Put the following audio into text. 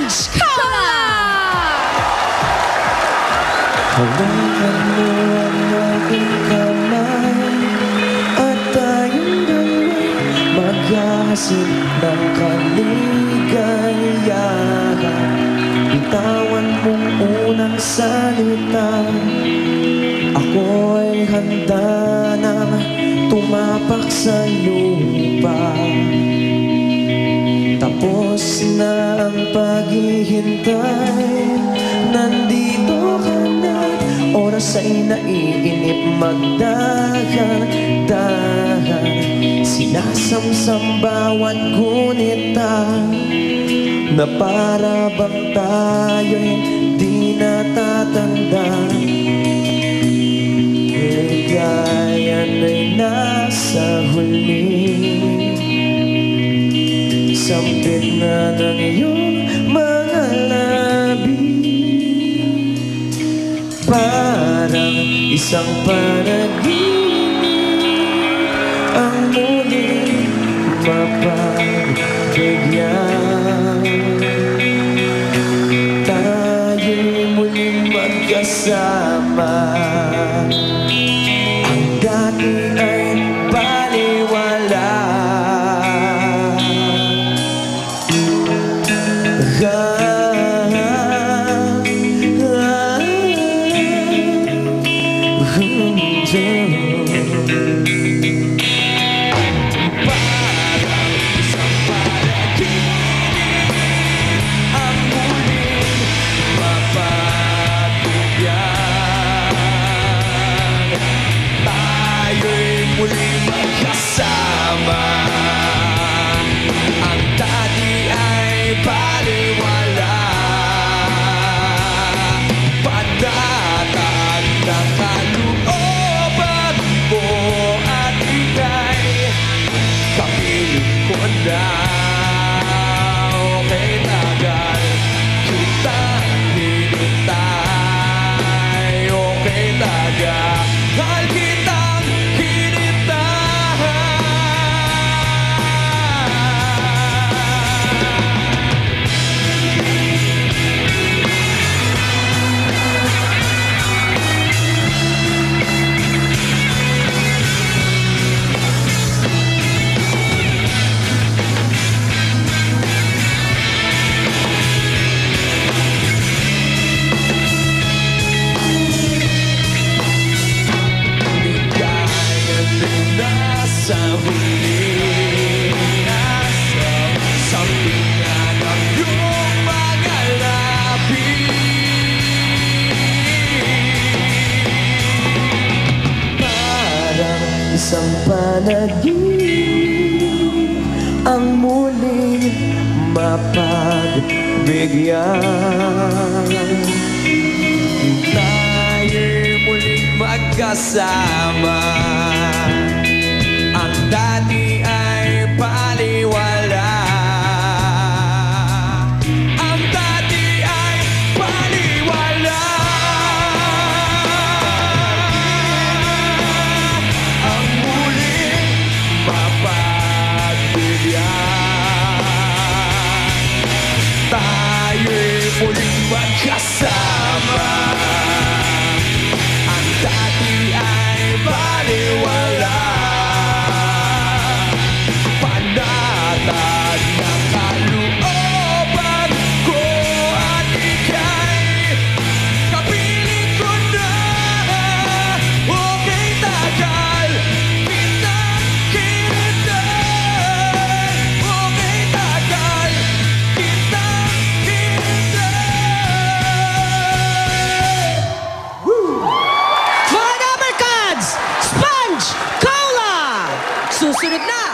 Sponge Cola! Hawakan mo ang aking kamay at tayong dalawa'y maghahasin ng kaligayahan. Bitawan mong unang salita, ako'y handa na tumapak sa lupa. Tapos na ang paghihintay, nandito ka na. Oras ay naiinip, magdahan-dahan. Sinasamsam bawat gunita na para bang tayo'y di natatanda. Ligayan ay nasa huli, sampit na ng iyong mga labi. Parang isang panaginip ang muling mapagbigyan. Tayo'y muling magkasama. Ang dati ay baliwala. Muling magkasama. Ang dati ay baliwala. Pagdataan ng kalooban mo at ika'y kapiling ko na. Okay, tagal kita hinintay. Okay, tagal kitang sa huli, nasa sampingan ng iyong mga labi. Parang isang panaginip ang muling mapagbigyan. Tayo'y muling magkasama. Ang dati ay baliwala. Ang dati ay baliwala. Ang muling mapagbigyan. Tayo'y muling magkasama. Ang dati ay baliwala. Susunod na,